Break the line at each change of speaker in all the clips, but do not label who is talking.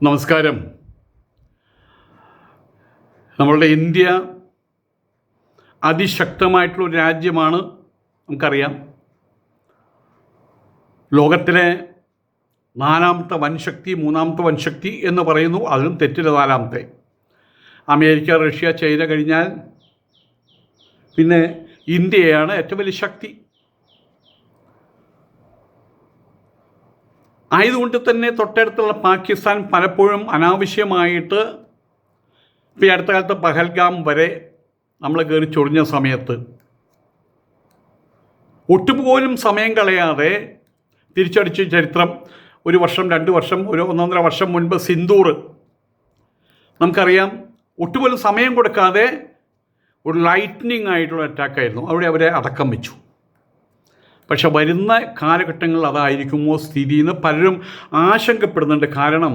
നമസ്കാരം. നമ്മളുടെ ഇന്ത്യ അതിശക്തമായിട്ടുള്ളൊരു രാജ്യമാണ്, നമുക്കറിയാം. ലോകത്തിലെ നാലാമത്തെ വൻശക്തി, മൂന്നാമത്തെ വൻശക്തി എന്ന് പറയുന്നു. അതിലും തെറ്റില്ല, നാലാമത്തെ. അമേരിക്ക, റഷ്യ, ചൈന കഴിഞ്ഞാൽ പിന്നെ ഇന്ത്യയാണ് ഏറ്റവും വലിയ ശക്തി. ആയതുകൊണ്ട് തന്നെ തൊട്ടടുത്തുള്ള പാകിസ്ഥാൻ പലപ്പോഴും അനാവശ്യമായിട്ട് ഇപ്പോൾ ഈ അടുത്ത കാലത്ത് പഹൽഗാം വരെ നമ്മൾ കയറി ചൊറിഞ്ഞ സമയത്ത് ഒട്ടുപോലും സമയം കളയാതെ തിരിച്ചടിച്ച ചരിത്രം. ഒരു വർഷം, 2 വർഷം, ഒരു 1.5 വർഷം മുൻപ് സിന്ദൂർ നമുക്കറിയാം. ഒട്ടുപോലും സമയം കൊടുക്കാതെ ഒരു ലൈറ്റ്നിങ് ആയിട്ടുള്ള അറ്റാക്കായിരുന്നു. അവിടെ അവരെ അടക്കം വെച്ചു. പക്ഷെ വരുന്ന കാലഘട്ടങ്ങളിൽ അതായിരിക്കുമോ സ്ഥിതി എന്ന് പലരും ആശങ്കപ്പെടുന്നുണ്ട്. കാരണം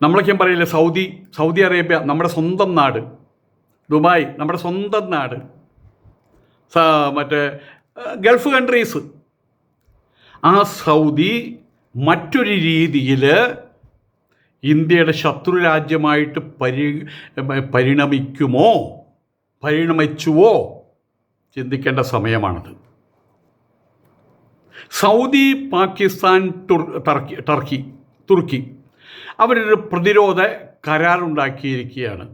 നമ്മളൊക്കെയും പറയില്ലേ, സൗദി അറേബ്യ നമ്മുടെ സ്വന്തം നാട്, ദുബായ് നമ്മുടെ സ്വന്തം നാട്, മറ്റേ ഗൾഫ് കൺട്രീസ്. ആ സൗദി മറ്റൊരു രീതിയിൽ ഇന്ത്യയുടെ ശത്രു രാജ്യമായിട്ട് പരിണമിച്ചുവോ ചിന്തിക്കേണ്ട സമയമാണത്. സൗദി, പാകിസ്ഥാൻ, തുർക്കി അവരൊരു പ്രതിരോധ കരാറുണ്ടാക്കിയിരിക്കുകയാണ്.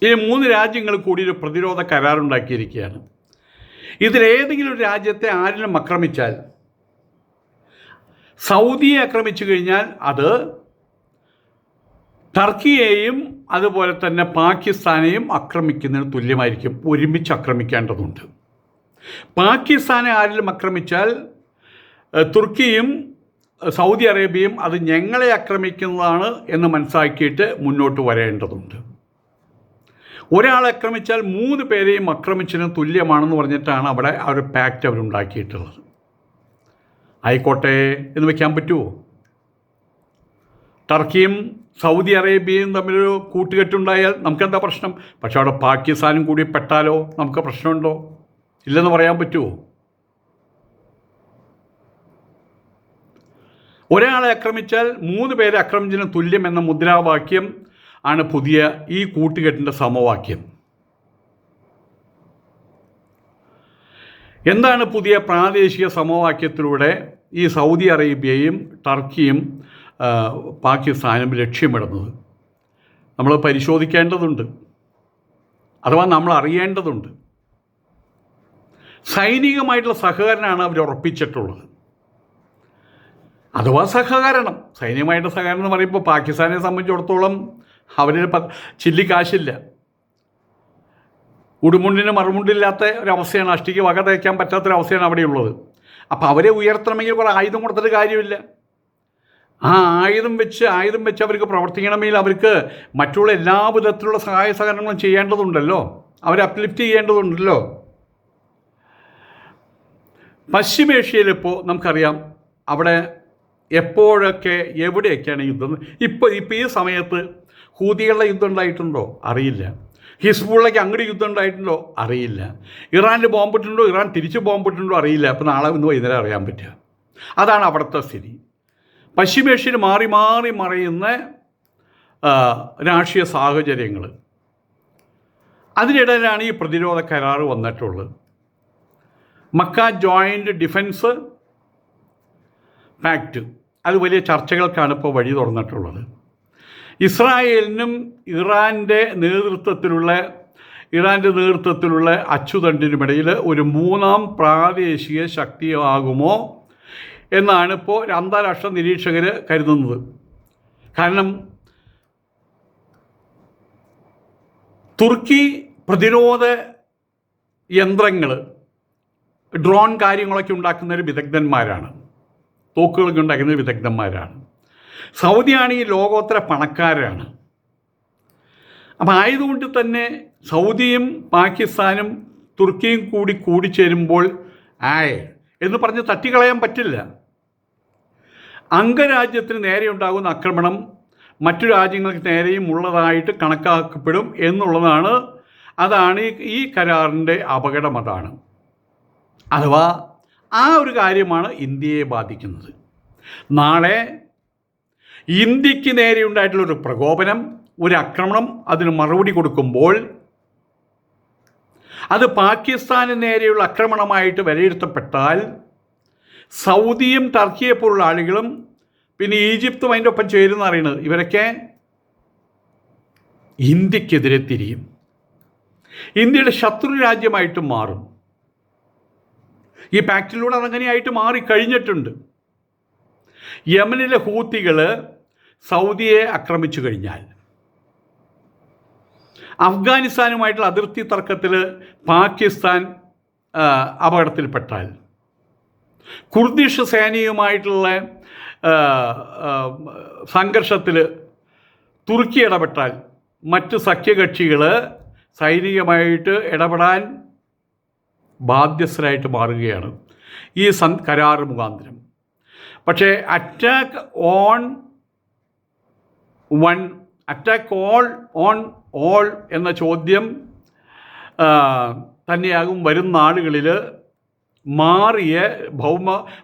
ഈ 3 രാജ്യങ്ങൾ കൂടി ഒരു പ്രതിരോധ കരാറുണ്ടാക്കിയിരിക്കുകയാണ്. ഇതിലേതെങ്കിലും ഒരു രാജ്യത്തെ ആരെങ്കിലും ആക്രമിച്ചാൽ, സൗദിയെ ആക്രമിച്ചു കഴിഞ്ഞാൽ അത് ടർക്കിയെയും അതുപോലെ തന്നെ പാകിസ്ഥാനെയും ആക്രമിക്കുന്നതിന് തുല്യമായിരിക്കും. ഒരുമിച്ച് ആക്രമിക്കേണ്ടതുണ്ട്. പാകിസ്ഥാനെ ആരെങ്കിലും ആക്രമിച്ചാൽ തുർക്കിയും സൗദി അറേബ്യയും അത് ഞങ്ങളെ ആക്രമിക്കുന്നതാണ് എന്ന് മനസ്സിലാക്കിയിട്ട് മുന്നോട്ട് വരേണ്ടതുണ്ട്. ഒരാളെ ആക്രമിച്ചാൽ 3 പേരെയും ആക്രമിച്ചതിന് തുല്യമാണെന്ന് പറഞ്ഞിട്ടാണ് അവിടെ ആ ഒരു പാക്റ്റ് അവരുണ്ടാക്കിയിട്ടുള്ളത്. ആയിക്കോട്ടെ എന്ന് വയ്ക്കാൻ പറ്റുമോ? ടർക്കിയും സൗദി അറേബ്യയും തമ്മിലൊരു കൂട്ടുകെട്ടുണ്ടായാൽ നമുക്കെന്താ പ്രശ്നം? പക്ഷെ അവിടെ പാകിസ്ഥാനും കൂടി പെട്ടാലോ നമുക്ക് പ്രശ്നമുണ്ടോ? ഇല്ലെന്ന് പറയാൻ പറ്റുമോ? ഒരാളെ ആക്രമിച്ചാൽ 3 പേരെ ആക്രമിച്ചതിന് തുല്യം എന്ന മുദ്രാവാക്യം ആണ് പുതിയ ഈ കൂട്ടുകെട്ടിൻ്റെ സമവാക്യം. എന്താണ് പുതിയ പ്രാദേശിക സമവാക്യത്തിലൂടെ ഈ സൗദി അറേബ്യയും ടർക്കിയും പാകിസ്ഥാനും ലക്ഷ്യമിടുന്നത്? നമ്മൾ പരിശോധിക്കേണ്ടതുണ്ട്, അഥവാ നമ്മൾ അറിയേണ്ടതുണ്ട്. സൈനികമായിട്ടുള്ള സഹകരണമാണ് അവർ ഉറപ്പിച്ചിട്ടുള്ളത്. അഥവാ സഹകരണം, സൈന്യമായിട്ട് സഹകരണം എന്ന് പറയുമ്പോൾ പാകിസ്ഥാനെ സംബന്ധിച്ചിടത്തോളം അവരിൽ ചില്ലിക്കാശില്ല. ഉടുമുണ്ടിന് മറുമുണ്ടില്ലാത്ത ഒരവസ്ഥയാണ്, അഷ്ടിക്ക് വക തയ്ക്കാൻ പറ്റാത്തൊരവസ്ഥയാണ് അവിടെയുള്ളത്. അപ്പോൾ അവരെ ഉയർത്തണമെങ്കിൽ കുറേ ആയുധം കൊടുത്തിട്ട് കാര്യമില്ല. ആ ആയുധം വെച്ച് അവർക്ക് പ്രവർത്തിക്കണമെങ്കിൽ അവർക്ക് മറ്റുള്ള എല്ലാ വിധത്തിലുള്ള സഹായ സഹകരണങ്ങളും ചെയ്യേണ്ടതുണ്ടല്ലോ, അവരെ അപ്ലിഫ്റ്റ് ചെയ്യേണ്ടതുണ്ടല്ലോ. പശ്ചിമേഷ്യയിലിപ്പോൾ നമുക്കറിയാം അവിടെ എപ്പോഴൊക്കെ എവിടെയൊക്കെയാണ് യുദ്ധം. ഇപ്പോൾ ഈ സമയത്ത് ഹൂതികളുടെ യുദ്ധം ഉണ്ടായിട്ടുണ്ടോ? അറിയില്ല. ഹിസ്ബുള്ളയ്ക്ക് അങ്ങോട്ട് യുദ്ധം ഉണ്ടായിട്ടുണ്ടോ? അറിയില്ല. ഇറാനിൽ ബോംബിട്ടുണ്ടോ? ഇറാൻ തിരിച്ച് ബോംബിട്ടുണ്ടോ? അറിയില്ല. അപ്പോൾ നാളെ ഇന്ന് വൈകുന്നേരം അറിയാൻ പറ്റുക. അതാണ് അവിടുത്തെ സ്ഥിതി. പശ്ചിമേഷ്യയിൽ മാറി മാറി മറയുന്ന രാഷ്ട്രീയ സാഹചര്യങ്ങൾ. അതിനിടയിലാണ് ഈ പ്രതിരോധ കരാർ വന്നിട്ടുള്ളത്. മക്ക ജോയിൻ്റ് ഡിഫൻസ് പാക്റ്റ്, അത് വലിയ ചർച്ചകൾക്കാണ് ഇപ്പോൾ വഴി തുറന്നിട്ടുള്ളത്. ഇസ്രായേലിനും ഇറാൻ്റെ നേതൃത്വത്തിലുള്ള അച്ചുതണ്ടിനുമിടയിൽ ഒരു 3ാം പ്രാദേശിക ശക്തിയാകുമോ എന്നാണ് ഇപ്പോൾ അന്താരാഷ്ട്ര നിരീക്ഷകർ കരുതുന്നത്. കാരണം തുർക്കി പ്രതിരോധ യന്ത്രങ്ങൾ, ഡ്രോൺ കാര്യങ്ങളൊക്കെ ഉണ്ടാക്കുന്നവർ വിദഗ്ധന്മാരാണ്, തോക്കുകളൊക്കെ ഉണ്ടാക്കുന്ന വിദഗ്ധന്മാരാണ്. സൗദിയാണ് ഈ ലോകോത്തര പണക്കാരാണ്. അപ്പം ആയതുകൊണ്ട് തന്നെ സൗദിയും പാകിസ്ഥാനും തുർക്കിയും കൂടിച്ചേരുമ്പോൾ എന്ന് പറഞ്ഞ് തട്ടിക്കളയാൻ പറ്റില്ല. അംഗരാജ്യത്തിന് നേരെ ഉണ്ടാകുന്ന ആക്രമണം മറ്റു രാജ്യങ്ങൾക്ക് നേരെയും ഉള്ളതായിട്ട് കണക്കാക്കപ്പെടും എന്നുള്ളതാണ് അതാണ് ഈ കരാറിൻ്റെ അപകടം. അതാണ്, അഥവാ ആ ഒരു കാര്യമാണ് ഇന്ത്യയെ ബാധിക്കുന്നത്. നാളെ ഇന്ത്യക്ക് നേരെ ഉണ്ടായിട്ടുള്ളൊരു പ്രകോപനം, ഒരു ആക്രമണം, അതിന് മറുപടി കൊടുക്കുമ്പോൾ അത് പാകിസ്ഥാന് നേരെയുള്ള ആക്രമണമായിട്ട് വിലയിരുത്തപ്പെട്ടാൽ സൗദിയും ടർക്കിയെ പോലുള്ള ആളുകളും പിന്നെ ഈജിപ്തും അതിൻ്റെ ഒപ്പം ചേരുന്ന അറിയണത് ഇവരൊക്കെ ഇന്ത്യക്കെതിരെ തിരിയും, ഇന്ത്യയുടെ ശത്രു രാജ്യമായിട്ട് മാറും. ഈ പാക്റ്റിലൂടെ അതങ്ങനെയായിട്ട് മാറിക്കഴിഞ്ഞിട്ടുണ്ട്. യമനിലെ ഹൂത്തികൾ സൗദിയെ ആക്രമിച്ചു കഴിഞ്ഞാൽ, അഫ്ഗാനിസ്ഥാനുമായിട്ടുള്ള അതിർത്തി തർക്കത്തിൽ പാകിസ്ഥാൻ അപകടത്തിൽപ്പെട്ടാൽ, കുർദിഷ് സേനയുമായിട്ടുള്ള സംഘർഷത്തിൽ തുർക്കി ഇടപെട്ടാൽ, മറ്റ് സഖ്യകക്ഷികൾ സൈനികമായിട്ട് ഇടപെടാൻ ബാധ്യസ്ഥരായിട്ട് മാറുകയാണ് ഈ കരാർ മുഖാന്തരം. പക്ഷേ attack on one, attack on all എന്ന ചോദ്യം തന്നെയാകും വരും നാളുകളിൽ മാറിയ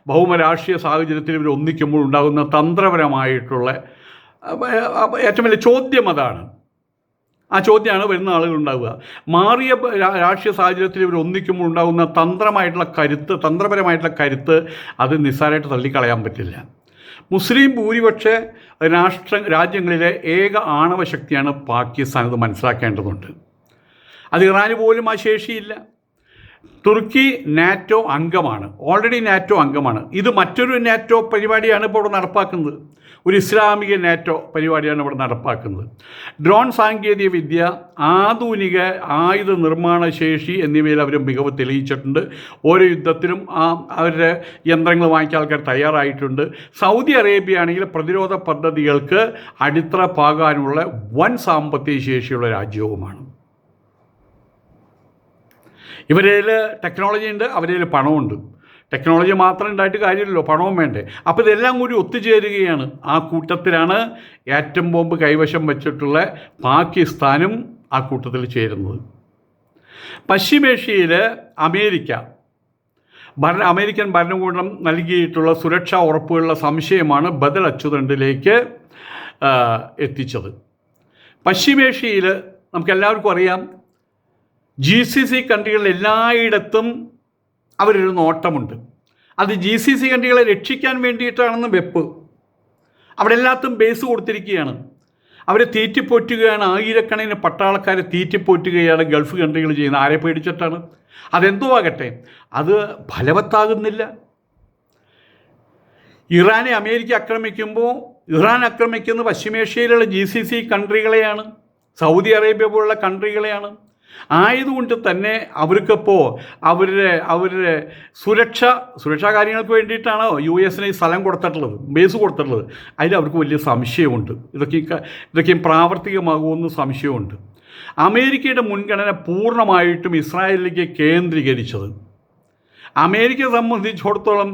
ഭൗമരാഷ്ട്രീയ സാഹചര്യത്തിൽ ഇവർ ഒന്നിക്കുമ്പോൾ ഉണ്ടാകുന്ന തന്ത്രപരമായിട്ടുള്ള ഏറ്റവും വലിയ ചോദ്യം. അതാണ്, ആ ചോദ്യമാണ് വരുന്ന ആളുകളുണ്ടാവുക. മാറിയ രാഷ്ട്രീയ സാഹചര്യത്തിൽ ഇവർ ഒന്നിക്കുമ്പോൾ ഉണ്ടാകുന്ന തന്ത്രപരമായിട്ടുള്ള കരുത്ത് അത് നിസ്സാരമായിട്ട് തള്ളിക്കളയാൻ പറ്റില്ല. മുസ്ലിം ഭൂരിപക്ഷ രാജ്യങ്ങളിലെ ഏക ആണവ ശക്തിയാണ് പാകിസ്ഥാൻ. അത് മനസ്സിലാക്കേണ്ടതുണ്ട്. അത് ഇറാന് പോലും ആ ശേഷിയില്ല. തുർക്കി നാറ്റോ അംഗമാണ്, ഓൾറെഡി നാറ്റോ അംഗമാണ്. ഇത് മറ്റൊരു നാറ്റോ പരിപാടിയാണ് ഇപ്പോൾ ഇവിടെ നടപ്പാക്കുന്നത്. ഒരു ഇസ്ലാമിക നാറ്റോ പരിപാടിയാണ് ഇവിടെ നടപ്പാക്കുന്നത്. ഡ്രോൺ സാങ്കേതിക വിദ്യ, ആധുനിക ആയുധ നിർമ്മാണ ശേഷി എന്നിവയിൽ അവർ മികവ് തെളിയിച്ചിട്ടുണ്ട്. ഓരോ യുദ്ധത്തിലും അവരുടെ യന്ത്രങ്ങൾ വാങ്ങിക്കാൻ ആൾക്കാർ തയ്യാറായിട്ടുണ്ട്. സൗദി അറേബ്യ ആണെങ്കിൽ പ്രതിരോധ പദ്ധതികൾക്ക് അടിത്തറ പാകാനുള്ള വൻ സാമ്പത്തിക ശേഷിയുള്ള രാജ്യവുമാണ്. ഇവരേൽ ടെക്നോളജി ഉണ്ട്, അവരേൽ പണമുണ്ട്. ടെക്നോളജി മാത്രം ഉണ്ടായിട്ട് കാര്യമില്ലല്ലോ, പണവും വേണ്ടേ. അപ്പോൾ ഇതെല്ലാം കൂടി ഒത്തുചേരുകയാണ്. ആ കൂട്ടത്തിലാണ് ആറ്റം ബോംബ് കൈവശം വെച്ചിട്ടുള്ള പാകിസ്ഥാനും ആ കൂട്ടത്തിൽ ചേരുന്നത്. പശ്ചിമേഷ്യയിൽ അമേരിക്കൻ ഭരണകൂടം നൽകിയിട്ടുള്ള സുരക്ഷാ ഉറപ്പുകളുടെ സംശയമാണ് ബദൽ അച്ചുതണ്ടിലേക്ക് എത്തിച്ചത്. പശ്ചിമേഷ്യയിൽ നമുക്കെല്ലാവർക്കും അറിയാം, GCC കൺട്രികളിൽ എല്ലായിടത്തും അവരൊരു നോട്ടമുണ്ട്. അത് GCC കൺട്രികളെ രക്ഷിക്കാൻ വേണ്ടിയിട്ടാണെന്ന് വെപ്പ്. അവിടെ എല്ലാത്തും ബേസ് കൊടുത്തിരിക്കുകയാണ്. അവരെ തീറ്റിപ്പോറ്റുകയാണ്, ആയിരക്കണക്കിന് പട്ടാളക്കാരെ തീറ്റിപ്പോറ്റുകയാണ് ഗൾഫ് കൺട്രികൾ ചെയ്യുന്നത്. ആരെ പേടിച്ചിട്ടാണ്? അതെന്തോ ആകട്ടെ, അത് ഫലവത്താകുന്നില്ല. ഇറാനെ അമേരിക്ക ആക്രമിക്കുമ്പോൾ ഇറാൻ ആക്രമിക്കുന്നത് പശ്ചിമേഷ്യയിലുള്ള GCC കൺട്രികളെയാണ്, സൗദി അറേബ്യ പോലുള്ള കൺട്രികളെയാണ്. ആയതുകൊണ്ട് തന്നെ അവർക്കിപ്പോൾ അവരുടെ സുരക്ഷാ കാര്യങ്ങൾക്ക് വേണ്ടിയിട്ടാണോ US ഈ സ്ഥലം കൊടുത്തിട്ടുള്ളത്, ബേസ് കൊടുത്തിട്ടുള്ളത്? അതിൽ അവർക്ക് വലിയ സംശയമുണ്ട്. ഇതൊക്കെയും പ്രാവർത്തികമാകുമെന്ന് സംശയമുണ്ട്. അമേരിക്കയുടെ മുൻഗണന പൂർണ്ണമായിട്ടും ഇസ്രായേലിലേക്ക് കേന്ദ്രീകരിച്ചത്. അമേരിക്കയെ സംബന്ധിച്ചിടത്തോളം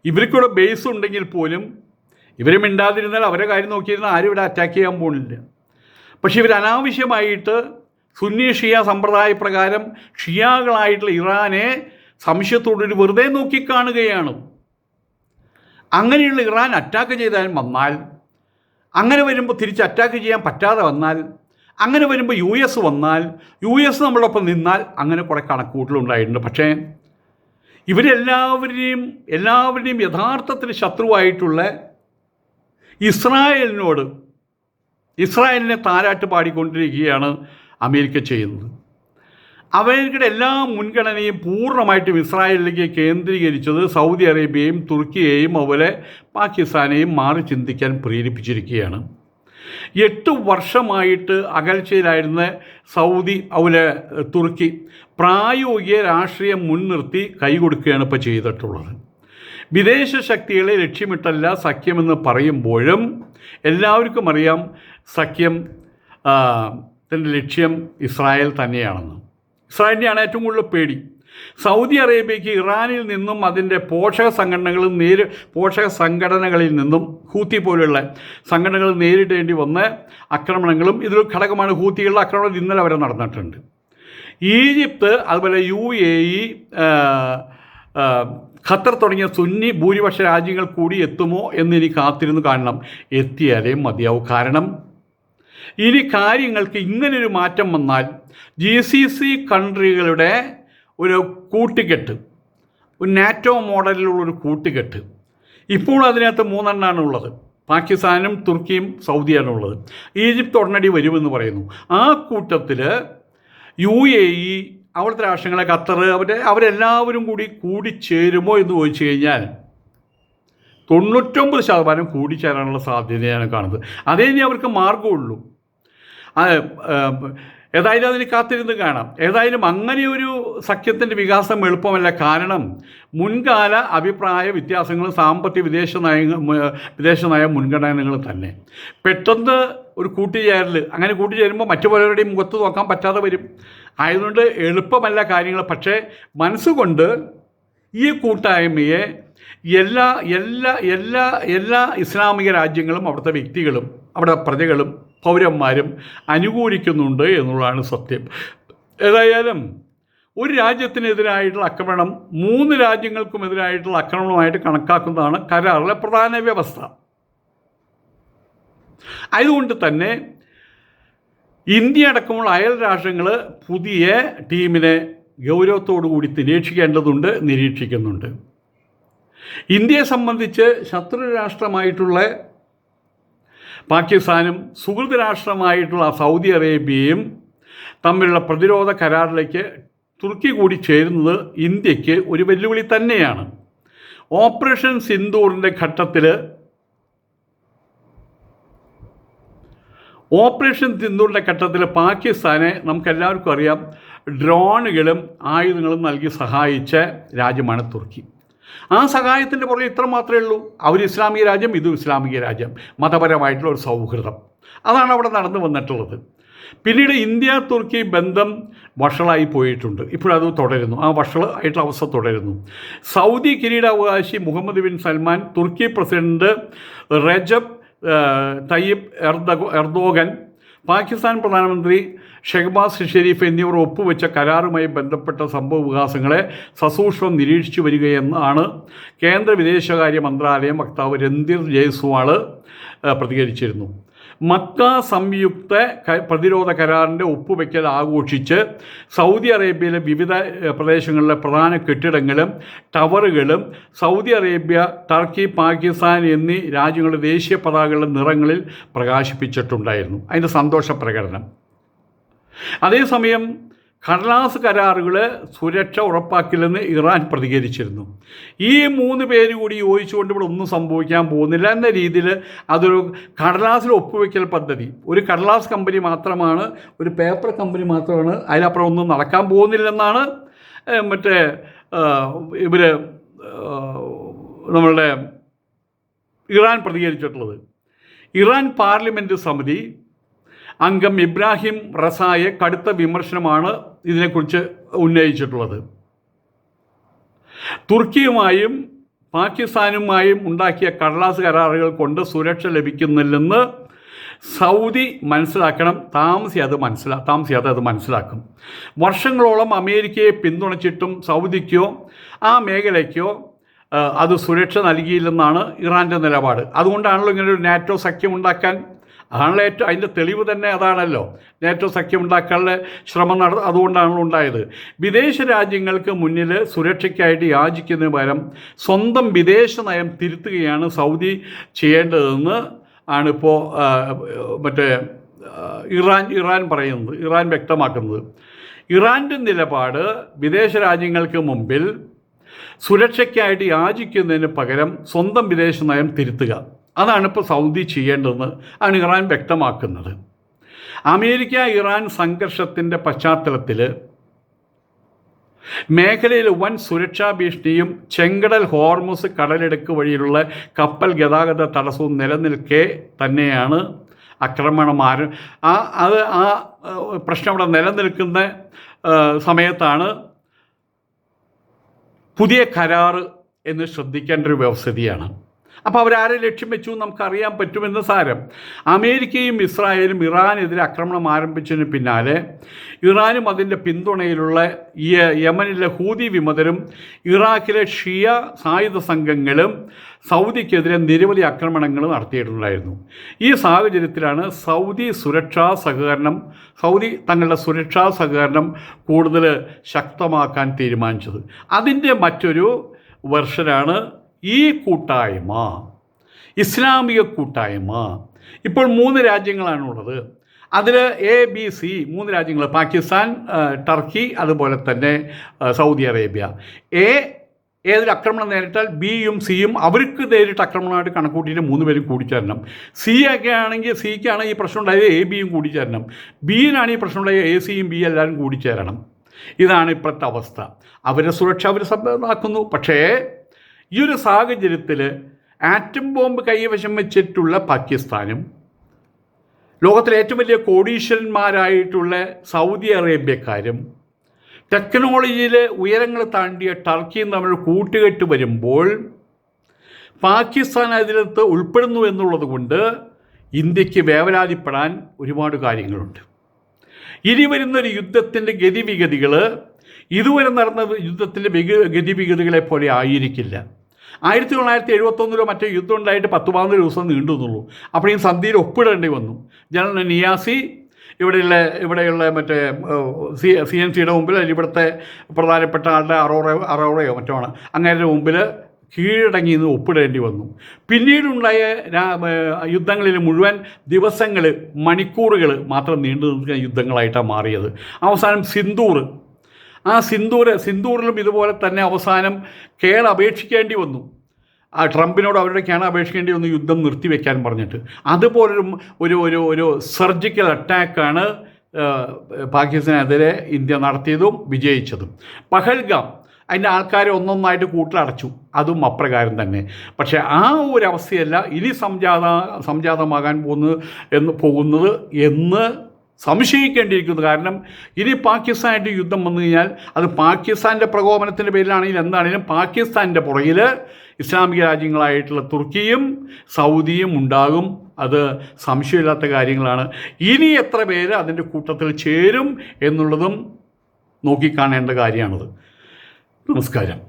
ഇവർക്കിവിടെ ബേസ് ഉണ്ടെങ്കിൽ പോലും ഇവർ മിണ്ടാതിരുന്നാൽ അവരെ കാര്യം നോക്കിയിരുന്നാൽ ആരും ഇവിടെ അറ്റാക്ക് ചെയ്യാൻ പോകുന്നില്ല. പക്ഷേ ഇവർ അനാവശ്യമായിട്ട് സുന്നി ഷിയ സമ്പ്രദായ പ്രകാരം ഷിയാകളായിട്ടുള്ള ഇറാനെ സംശയത്തോടൊരു വെറുതെ നോക്കിക്കാണുകയാണ്. അങ്ങനെയുള്ള ഇറാൻ അറ്റാക്ക് ചെയ്താലും വന്നാൽ, അങ്ങനെ വരുമ്പോൾ തിരിച്ച് അറ്റാക്ക് ചെയ്യാൻ പറ്റാതെ വന്നാൽ, അങ്ങനെ വരുമ്പോൾ US വന്നാൽ, US നമ്മളൊപ്പം നിന്നാൽ, അങ്ങനെ കുറേ കണക്കുകൂട്ടലുണ്ടായിട്ടുണ്ട്. പക്ഷേ എല്ലാവരുടെയും യഥാർത്ഥത്തിൽ ശത്രുവായിട്ടുള്ള ഇസ്രായേലിനെ താരാട്ട് പാടിക്കൊണ്ടിരിക്കുകയാണ് അമേരിക്ക ചെയ്യുന്നത്. അമേരിക്കയുടെ എല്ലാ മുൻഗണനയും പൂർണ്ണമായിട്ടും ഇസ്രായേലിലേക്ക് കേന്ദ്രീകരിച്ചത് സൗദി അറേബ്യയും തുർക്കിയെയും അതുപോലെ പാകിസ്ഥാനെയും മാറി ചിന്തിക്കാൻ പ്രേരിപ്പിച്ചിരിക്കുകയാണ്. 8 വർഷമായിട്ട് അകൽച്ചയിലായിരുന്ന സൗദി അതുപോലെ തുർക്കി പ്രായോഗിക രാഷ്ട്രീയം മുൻനിർത്തി കൈകൊടുക്കുകയാണ് ഇപ്പോൾ ചെയ്തിട്ടുള്ളത്. വിദേശ ശക്തികളെ ലക്ഷ്യമിട്ടല്ല സഖ്യമെന്ന് പറയുമ്പോഴും എല്ലാവർക്കും അറിയാം സഖ്യത്തിൻ്റെ ലക്ഷ്യം ഇസ്രായേൽ തന്നെയാണെന്ന്. ഇസ്രായേലിനെയാണ് ഏറ്റവും കൂടുതൽ പേടി. സൗദി അറേബ്യയ്ക്ക് ഇറാനിൽ നിന്നും അതിൻ്റെ പോഷക സംഘടനകളിൽ നിന്നും ഹൂത്തി പോലുള്ള സംഘടനകൾ നേരിടേണ്ടി വന്ന ആക്രമണങ്ങളും ഇതിൽ ഘടകമാണ്. ഹൂത്തികളുടെ ആക്രമണം ഇന്നലെ വരെ നടന്നിട്ടുണ്ട്. ഈജിപ്ത്, അതുപോലെ UAE, ഖത്തർ തുടങ്ങിയ സുന്നി ഭൂരിപക്ഷ രാജ്യങ്ങൾ കൂടി എത്തുമോ എന്നിനി കാത്തിരുന്ന് കാണണം. എത്തിയാലേ മതിയാവും. കാരണം ഇനി കാര്യങ്ങൾക്ക് ഇങ്ങനൊരു മാറ്റം വന്നാൽ GCC കൺട്രികളുടെ ഒരു കൂട്ടുകെട്ട്, ഒരു നാറ്റോ മോഡലിലുള്ളൊരു കൂട്ടുകെട്ട്, ഇപ്പോൾ അതിനകത്ത് 3 എണ്ണമാണ് ഉള്ളത്. പാകിസ്ഥാനും തുർക്കിയും സൗദിയാണ് ഉള്ളത്. ഈജിപ്ത് ഉടനടി വരുമെന്ന് പറയുന്നു. ആ കൂട്ടത്തിൽ UAE, അവിടുത്തെ രാഷ്ട്രങ്ങളെ, ഖത്തർ, അവരെല്ലാവരും കൂടി ചേരുമോ എന്ന് ചോദിച്ചു കഴിഞ്ഞാൽ 99% കൂടിച്ചേരാനുള്ള സാധ്യതയാണ് കാണുന്നത്. അതേ ഇനി അവർക്ക് മാർഗമുള്ളൂ. ഏതായാലും അതിന് കാത്തിരുന്ന് കാണാം. ഏതായാലും അങ്ങനെയൊരു സഖ്യത്തിൻ്റെ വികാസം എളുപ്പമല്ല. കാരണം മുൻകാല അഭിപ്രായ വ്യത്യാസങ്ങളും സാമ്പത്തിക വിദേശ നയ മുൻഗണനകളും തന്നെ പെട്ടെന്ന് ഒരു കൂട്ടുചേരൽ, അങ്ങനെ കൂട്ടുചേരുമ്പോൾ മറ്റു പലരുടെയും മുഖത്ത് നോക്കാൻ പറ്റാതെ വരും. ആയതുകൊണ്ട് എളുപ്പമല്ല കാര്യങ്ങൾ. പക്ഷേ മനസ്സുകൊണ്ട് ഈ കൂട്ടായ്മയെ എല്ലാ ഇസ്ലാമിക രാജ്യങ്ങളും അവിടുത്തെ വ്യക്തികളും അവിടെ പ്രജകളും പൗരന്മാരും അനുകൂലിക്കുന്നുണ്ട് എന്നുള്ളതാണ് സത്യം. ഏതായാലും ഒരു രാജ്യത്തിനെതിരായിട്ടുള്ള ആക്രമണം 3 രാജ്യങ്ങൾക്കും എതിരായിട്ടുള്ള ആക്രമണമായിട്ട് കണക്കാക്കുന്നതാണ് കരാറിലെ പ്രധാന വ്യവസ്ഥ. അതുകൊണ്ട് തന്നെ ഇന്ത്യ അടക്കമുള്ള അയൽ രാഷ്ട്രങ്ങൾ പുതിയ ടീമിനെ ഗൗരവത്തോടുകൂടി നിരീക്ഷിക്കുന്നുണ്ട്. ഇന്ത്യയെ സംബന്ധിച്ച് ശത്രു രാഷ്ട്രമായിട്ടുള്ള പാകിസ്ഥാനും സുഹൃത്ത് രാഷ്ട്രമായിട്ടുള്ള സൗദി അറേബ്യയും തമ്മിലുള്ള പ്രതിരോധ കരാറിലേക്ക് തുർക്കി കൂടി ചേരുന്നത് ഇന്ത്യക്ക് ഒരു വെല്ലുവിളി തന്നെയാണ്. ഓപ്പറേഷൻ സിന്ദൂറിൻ്റെ ഘട്ടത്തിൽ പാകിസ്ഥാനെ നമുക്കെല്ലാവർക്കും അറിയാം, ഡ്രോണുകളും ആയുധങ്ങളും നൽകി സഹായിച്ച രാജ്യമാണ് തുർക്കി. ആ സഹായത്തിൻ്റെ പുറകെ ഇത്ര മാത്രമേ ഉള്ളൂ. അവർ ഇസ്ലാമിക രാജ്യം, ഇതും ഇസ്ലാമിക രാജ്യം, മതപരമായിട്ടുള്ള ഒരു സൗഹൃദം, അതാണ് അവിടെ നടന്നു വന്നിട്ടുള്ളത്. പിന്നീട് ഇന്ത്യ തുർക്കി ബന്ധം വഷളായി പോയിട്ടുണ്ട്. ഇപ്പോഴത് തുടരുന്നു. ആ വഷളായിട്ടുള്ള അവസ്ഥ തുടരുന്നു. സൗദി കിരീടാവകാശി മുഹമ്മദ് ബിൻ സൽമാൻ, തുർക്കി president Recep Tayyip Erdogan, Pakistan പ്രധാനമന്ത്രി ഷെഹ്ബാസ് ഷെരീഫ് എന്നിവർ ഒപ്പുവെച്ച കരാറുമായി ബന്ധപ്പെട്ട സംഭവ വികാസങ്ങളെ സസൂക്ഷ്മം നിരീക്ഷിച്ചു വരികയെന്നാണ് കേന്ദ്ര വിദേശകാര്യ മന്ത്രാലയം വക്താവ് രൺധീർ ജയ്സ്വാൾ പ്രതികരിച്ചിരുന്നു. മക്ക സംയുക്ത പ്രതിരോധ കരാറിൻ്റെ ഒപ്പുവെക്കൽ ആഘോഷിച്ച് സൗദി അറേബ്യയിലെ വിവിധ പ്രദേശങ്ങളിലെ പ്രധാന കെട്ടിടങ്ങളും ടവറുകളും സൗദി അറേബ്യ, ടർക്കി, പാകിസ്ഥാൻ എന്നീ രാജ്യങ്ങളുടെ ദേശീയ പതാകകളുടെ നിറങ്ങളിൽ പ്രകാശിപ്പിച്ചിട്ടുണ്ടായിരുന്നു. അതിൻ്റെ സന്തോഷ പ്രകടനം. അതേസമയം കടലാസ് കരാറുകൾ സുരക്ഷ ഉറപ്പാക്കില്ലെന്ന് ഇറാൻ പ്രതികരിച്ചിരുന്നു. ഈ 3 പേര് കൂടി യോജിച്ചുകൊണ്ട് ഇവിടെ ഒന്നും സംഭവിക്കാൻ പോകുന്നില്ല എന്ന രീതിയിൽ അതൊരു കടലാസിൽ ഒപ്പുവെക്കൽ പദ്ധതി, ഒരു കടലാസ് കമ്പനി മാത്രമാണ്, ഒരു പേപ്പർ കമ്പനി മാത്രമാണ്, അതിനപ്പുറം ഒന്നും നടക്കാൻ പോകുന്നില്ലെന്നാണ് നമ്മളുടെ ഇറാൻ പ്രതികരിച്ചിട്ടുള്ളത്. ഇറാൻ പാർലമെൻറ്റ് സമിതി അംഗം ഇബ്രാഹിം റസായെ കടുത്ത വിമർശനമാണ് ഇതിനെക്കുറിച്ച് ഉന്നയിച്ചിട്ടുള്ളത്. തുർക്കിയുമായും പാകിസ്ഥാനുമായും ഉണ്ടാക്കിയ കടലാസ് കരാറുകൾ കൊണ്ട് സുരക്ഷ ലഭിക്കുന്നില്ലെന്ന് സൗദി മനസ്സിലാക്കണം. താമസിയാതെ അത് മനസ്സിലാക്കും. വർഷങ്ങളോളം അമേരിക്കയെ പിന്തുണച്ചിട്ടും സൗദിക്കോ ആ മേഖലയ്ക്കോ അത് സുരക്ഷ നൽകിയില്ലെന്നാണ് ഇറാൻ്റെ നിലപാട്. അതുകൊണ്ടാണല്ലോ ഇങ്ങനെ ഒരു നാറ്റോ സഖ്യം ഉണ്ടാക്കാൻ, അതാണല്ലോ അതിൻ്റെ തെളിവ് തന്നെ അതാണല്ലോ. നാറ്റോ സഖ്യം ഉണ്ടാക്കാനുള്ള ശ്രമം അതുകൊണ്ടാണല്ലോ ഉണ്ടായത്. വിദേശ രാജ്യങ്ങൾക്ക് മുന്നിൽ സുരക്ഷയ്ക്കായിട്ട് യാചിക്കുന്നതിന് പകരം സ്വന്തം വിദേശ നയം തിരുത്തുകയാണ് സൗദി ചെയ്യേണ്ടതെന്ന് ആണിപ്പോൾ ഇറാൻ വ്യക്തമാക്കുന്നത്. ഇറാൻ്റെ നിലപാട് വിദേശ രാജ്യങ്ങൾക്ക് മുമ്പിൽ സുരക്ഷയ്ക്കായിട്ട് യാചിക്കുന്നതിന് പകരം സ്വന്തം വിദേശ നയം തിരുത്തുക, അതാണിപ്പോൾ സൗദി ചെയ്യേണ്ടതെന്ന് ആണ് ഇറാൻ വ്യക്തമാക്കുന്നത്. അമേരിക്ക ഇറാൻ സംഘർഷത്തിൻ്റെ പശ്ചാത്തലത്തിൽ മേഖലയിൽ വൻ സുരക്ഷാ ഭീഷണിയും ചെങ്കടൽ ഹോർമുസ് കടലിടുക്ക് വഴിയിലുള്ള കപ്പൽ ഗതാഗത തടസ്സവും നിലനിൽക്കെ തന്നെയാണ് ആക്രമണം ആ പ്രശ്നം അവിടെ നിലനിൽക്കുന്ന സമയത്താണ് പുതിയ കരാറ് എന്ന് ശ്രദ്ധിക്കേണ്ട ഒരു വ്യവസ്ഥിതിയാണ്. അപ്പോൾ അവരാരെ ലക്ഷ്യം വെച്ചു നമുക്കറിയാൻ പറ്റുമെന്ന് സാരം. അമേരിക്കയും ഇസ്രായേലും ഇറാനെതിരെ ആക്രമണം ആരംഭിച്ചതിന് പിന്നാലെ ഇറാനും അതിൻ്റെ പിന്തുണയിലുള്ള യമനിലെ ഹൂതി വിമതരും ഇറാഖിലെ ഷിയ സായുധ സംഘങ്ങളും സൗദിക്കെതിരെ നിരവധി ആക്രമണങ്ങൾ നടത്തിയിട്ടുണ്ടായിരുന്നു. ഈ സാഹചര്യത്തിലാണ് സൗദി തങ്ങളുടെ സുരക്ഷാ സഹകരണം കൂടുതൽ ശക്തമാക്കാൻ തീരുമാനിച്ചത്. അതിൻ്റെ മറ്റൊരു വെർഷനാണ് ഈ കൂട്ടായ്മ, ഇസ്ലാമിക കൂട്ടായ്മ. ഇപ്പോൾ 3 രാജ്യങ്ങളാണുള്ളത്. അതിൽ ABC 3 രാജ്യങ്ങൾ, പാകിസ്ഥാൻ, ടർക്കി, അതുപോലെ തന്നെ സൗദി അറേബ്യ. ഏതൊരു ആക്രമണം നേരിട്ടാൽ ബിയും സിയും അവർക്ക് നേരിട്ട് ആക്രമണമായിട്ട് കണക്കൂട്ടിയിട്ട് 3 പേരും കൂടിച്ചേരണം. സിയൊക്കെ ആണെങ്കിൽ സിക്കാണ് ഈ പ്രശ്നം ഉണ്ടായത്, ABയും കൂടിച്ചേരണം. ബിയിനാണ് ഈ പ്രശ്നം ഉണ്ടായത്, ACയും ബി എല്ലാവരും കൂടിച്ചേരണം. ഇതാണ് ഇപ്പോഴത്തെ അവസ്ഥ. അവരുടെ സുരക്ഷ അവർ സഭ്യമാക്കുന്നു. പക്ഷേ ഈ ഒരു സാഹചര്യത്തിൽ ആറ്റം ബോംബ് കൈവശം വെച്ചിട്ടുള്ള പാകിസ്ഥാനും ലോകത്തിലെ ഏറ്റവും വലിയ കോടീശ്വരന്മാരായിട്ടുള്ള സൗദി അറേബ്യക്കാരും ടെക്നോളജിയിൽ ഉയരങ്ങൾ താണ്ടിയ ടർക്കിയും തമ്മിൽ കൂട്ടുകെട്ട് വരുമ്പോൾ പാകിസ്ഥാൻ അതിനകത്ത് ഉൾപ്പെടുന്നു എന്നുള്ളത് കൊണ്ട് ഇന്ത്യക്ക് വേവലാതിപ്പെടാൻ ഒരുപാട് കാര്യങ്ങളുണ്ട്. ഇനി വരുന്നൊരു യുദ്ധത്തിൻ്റെ ഗതിവിഗതികൾ ഇതുവരെ നടന്ന യുദ്ധത്തിൻ്റെ ഗതിവിഗതികളെ പോലെ ആയിരിക്കില്ല. 1971 മറ്റേ യുദ്ധം ഉണ്ടായിട്ട് 10-12 ദിവസം നീണ്ടു എന്നുള്ളൂ. അപ്പോഴേക്കും സന്ധിയിൽ ഒപ്പിടേണ്ടി വന്നു. ജനറൽ നിയാസി ഇവിടെയുള്ള മറ്റേ CNCയുടെ മുമ്പിൽ, ഇവിടുത്തെ പ്രധാനപ്പെട്ട ആളുടെ അറോറയോ മറ്റോ ആണ്, അങ്ങേരുടെ മുമ്പിൽ കീഴടങ്ങി നിന്ന് ഒപ്പിടേണ്ടി വന്നു. പിന്നീടുണ്ടായ യുദ്ധങ്ങളിൽ മുഴുവൻ ദിവസങ്ങൾ, മണിക്കൂറുകൾ മാത്രം നീണ്ടു നിൽക്കുന്ന യുദ്ധങ്ങളായിട്ടാണ് മാറിയത്. അവസാനം സിന്ദൂറിലും ഇതുപോലെ തന്നെ അവസാനം അപേക്ഷിക്കേണ്ടി വന്നു. ട്രംപിനോട് അവരുടെ അപേക്ഷിക്കേണ്ടി വന്നു യുദ്ധം നിർത്തിവെക്കാൻ പറഞ്ഞിട്ട്. അതുപോലൊരു ഒരു സർജിക്കൽ അറ്റാക്കാണ് പാകിസ്ഥാനെതിരെ ഇന്ത്യ നടത്തിയതും വിജയിച്ചതും. പഹൽഗാം, അതിൻ്റെ ആൾക്കാരെ ഒന്നൊന്നായിട്ട് കൂട്ടിലടച്ചു, അതും അപ്രകാരം തന്നെ. പക്ഷേ ആ ഒരു അവസ്ഥയല്ല ഇനി സംജാതമാകാൻ പോകുന്നത് എന്ന് സംശയിക്കേണ്ടിയിരിക്കുന്നു. കാരണം ഇനി പാകിസ്ഥാനായിട്ട് യുദ്ധം വന്നു കഴിഞ്ഞാൽ അത് പാകിസ്ഥാൻ്റെ പ്രകോപനത്തിൻ്റെ പേരിലാണെങ്കിലും എന്താണെങ്കിലും പാകിസ്ഥാൻ്റെ പുറകിൽ ഇസ്ലാമിക രാജ്യങ്ങളായിട്ടുള്ള തുർക്കിയും സൗദിയും ഉണ്ടാകും. അത് സംശയമില്ലാത്ത കാര്യങ്ങളാണ്. ഇനി എത്ര പേര് അതിൻ്റെ കൂട്ടത്തിൽ ചേരും എന്നുള്ളതും നോക്കിക്കാണേണ്ട കാര്യമാണത്. നമസ്കാരം.